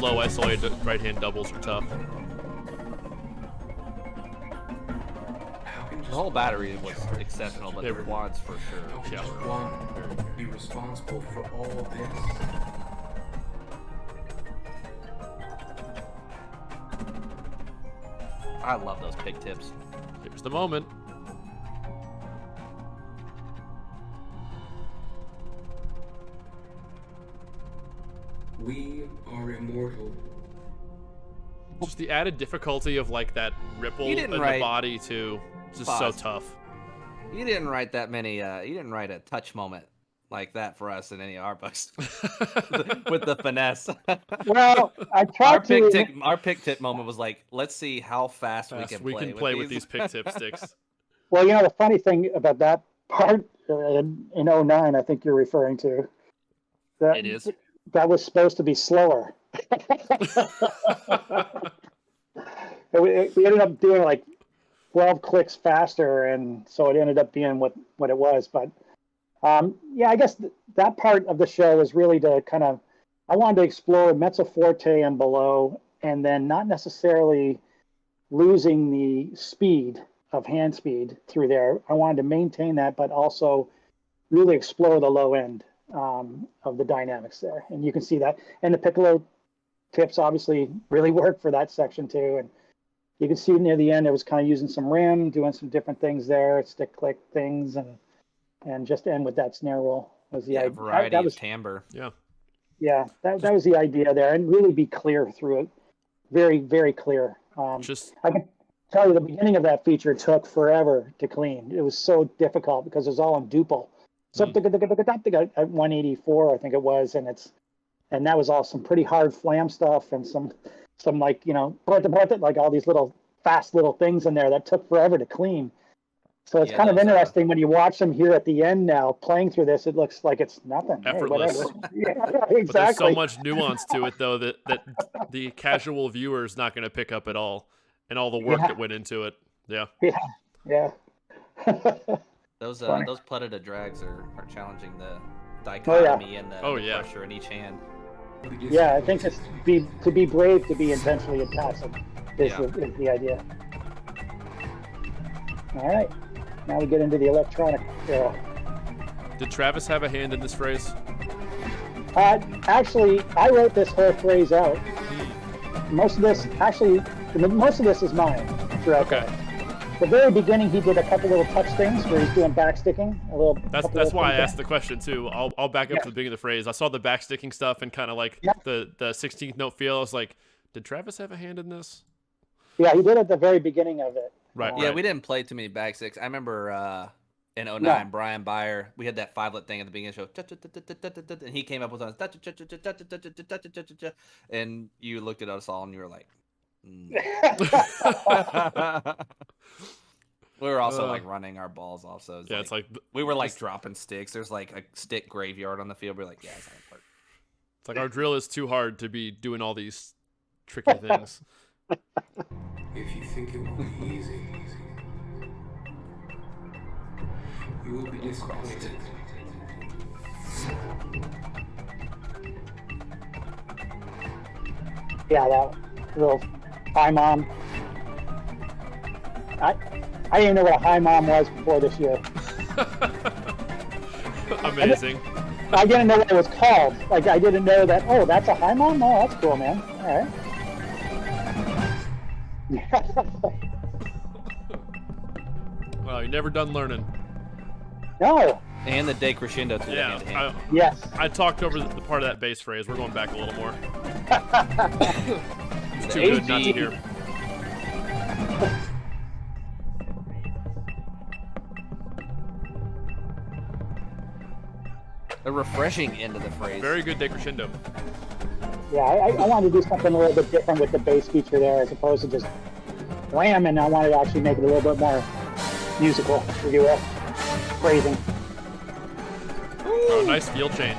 low isolated right-hand doubles are tough. The whole battery was exceptional, but the quads for sure. Yeah. One be responsible for all this. I love those pick tips. Here's the moment. We are immortal. Just the added difficulty of like that ripple You in didn't the wait. body too. It's just so tough. You didn't write that many. You didn't write a touch moment like that for us in any of our books with the finesse. Well, I tried to. Our pick tip moment was like, let's see how fast we can play with these pick tip sticks. Well, you know, the funny thing about that part in '09, I think you're referring to. That, It is. That was supposed to be slower. We ended up doing like 12 clicks faster, and so it ended up being what it was. But yeah, I guess that part of the show was really to kind of, I wanted to explore mezzo forte and below, and then not necessarily losing the speed of hand speed through there. I wanted to maintain that, but also really explore the low end of the dynamics there. And you can see that. And the piccolo tips obviously really work for that section too. And you can see near the end, it was kind of using some rim, doing some different things there, stick click things, and just end with that snare roll was the idea. Variety of timbre. Yeah, that was the idea there, and really be clear through it. Very, very clear. I can tell you the beginning of that feature took forever to clean. It was so difficult because it was all in duple. So at 184, I think it was, and that was all some pretty hard flam stuff and some like, you know, like all these little fast little things in there that took forever to clean. So it's kind of interesting when you watch them here at the end now playing through this. It looks like it's nothing. Effortless. Hey, yeah, exactly. But there's so much nuance to it though that the casual viewer is not going to pick up at all, and all the work that went into it. Yeah. Yeah. Those plutted drags are challenging the dichotomy and the pressure in each hand. Yeah, I think it's to be brave to be intentionally passive is the idea. All right, now we get into the electronic era. Did Travis have a hand in this phrase? Actually, I wrote this whole phrase out. Most of this is mine throughout. Okay. The very beginning, he did a couple little touch things where he's doing backsticking. That's why I asked the question too. I'll back up to the beginning of the phrase. I saw the backsticking stuff and kind of like the 16th note feel. I was like, did Travis have a hand in this? Yeah, he did at the very beginning of it. Right. Yeah, we didn't play too many backsticks. I remember in '09, Brian Byer, we had that 5-lit thing at the beginning of the show, and he came up with us, and you looked at us all and you were like, we were also like running our balls off, so it's like we were like dropping sticks. There's like a stick graveyard on the field. We're like, yeah, it's not gonna work. It's like our drill is too hard to be doing all these tricky things. If you think it will be easy, you will be disappointed. Yeah, that little high mom. I didn't even know what a high mom was before this year. Amazing. I didn't know what it was called. Like, I didn't know that, oh, that's a high mom? Oh, that's cool, man. All right. Well, you're never done learning. No. And the decrescendo too. Yeah. Yes. I talked over the part of that bass phrase. We're going back a little more. It's too good not to hear. A refreshing end of the phrase. Very good decrescendo. Yeah, I wanted to do something a little bit different with the bass feature there as opposed to just wham, and I wanted to actually make it a little bit more musical, if you will. Phrasing. Oh, nice field change.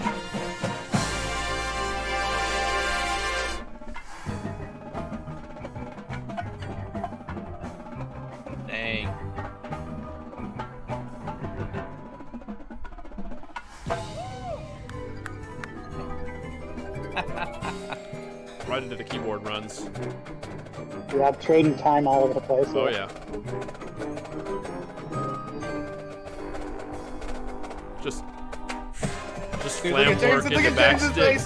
Dang. Write it into the keyboard runs. Yeah, trading time all over the place. Oh yeah. Just flam work in the back stick.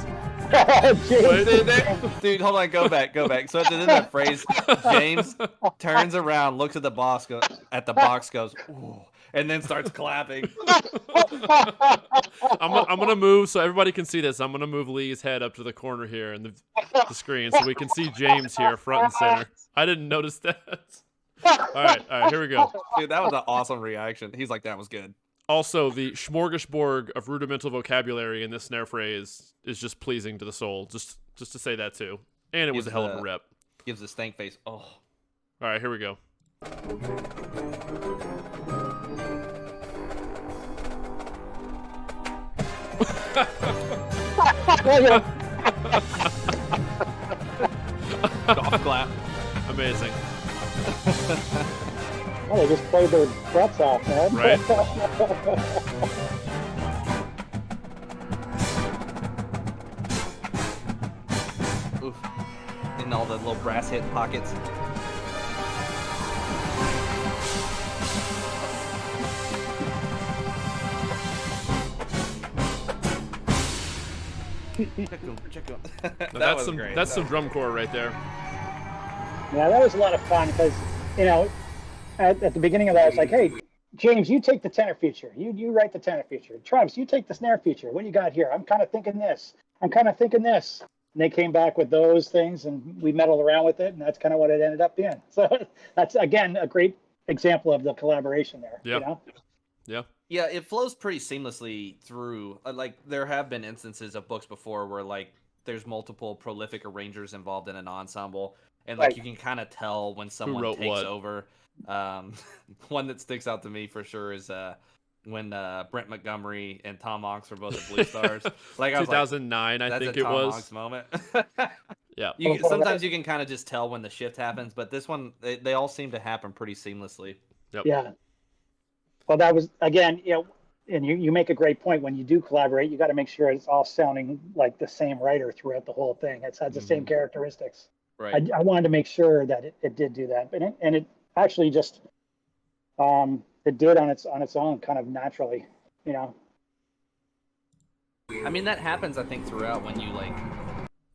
Dude, hold on, go back. So at the end of that phrase, James turns around, looks at the box, goes, ooh, and then starts clapping. I'm gonna move so everybody can see this. I'm gonna move Lee's head up to the corner here in the screen so we can see James here front and center. I didn't notice that. All right, here we go. Dude, that was an awesome reaction. He's like, that was good. Also, the smorgasbord of rudimental vocabulary in this snare phrase is just pleasing to the soul. Just to say that too. And it was a hell of a rep. Gives the stank face. Oh. All right, here we go. Golf clap. Amazing. Oh, they just played their butts off, man. Right? Oof. In all the little brass hit pockets. Check him. That's some drum corps right there. Yeah, that was a lot of fun because, at the beginning of that, it's like, hey, James, you take the tenor feature. You write the tenor feature. Travis, you take the snare feature. What do you got here? I'm kind of thinking this. I'm kind of thinking this. And they came back with those things, and we meddled around with it, and that's kind of what it ended up being. So that's, again, a great example of the collaboration there. Yeah. Yeah. Yeah, it flows pretty seamlessly through. Like, there have been instances of books before where, like, there's multiple prolific arrangers involved in an ensemble, and, like, you can kind of tell when someone takes over. One that sticks out to me for sure is when Brent Montgomery and Tom Monks were both at Blue Stars. Like, I was 2009, like, I think that's a it Tom was. Monks moment. Yeah. Sometimes you can kind of just tell when the shift happens, but this one, they all seem to happen pretty seamlessly. Yep. Yeah. Well, that was, again, and you make a great point. When you do collaborate, you got to make sure it's all sounding like the same writer throughout the whole thing. It has the same characteristics. Right. I wanted to make sure that it did do that, and it actually just it did on its own, kind of naturally, I mean, that happens, I think, throughout when you like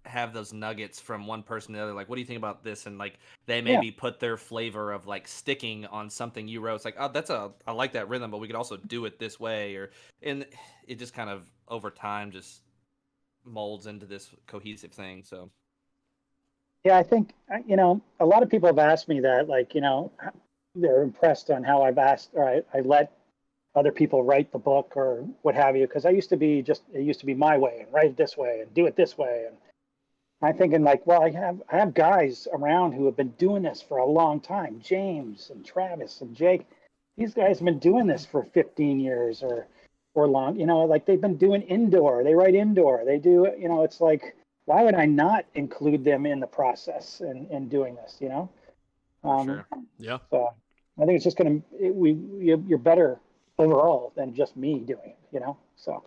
have those nuggets from one person to the other. Like, what do you think about this? And like they maybe put their flavor of like sticking on something you wrote. It's like, oh, I like that rhythm, but we could also do it this way, and it just kind of over time just molds into this cohesive thing. So. Yeah, I think, a lot of people have asked me that, like, they're impressed on how I've asked, or I let other people write the book or what have you. Because it used to be my way and write it this way and do it this way. And I'm thinking like, well, I have guys around who have been doing this for a long time. James and Travis and Jake, these guys have been doing this for 15 years or long, like they've been doing indoor. They write indoor. They do, it's like, why would I not include them in the process and doing this, Sure. Yeah. So I think it's just you're better overall than just me doing it, So.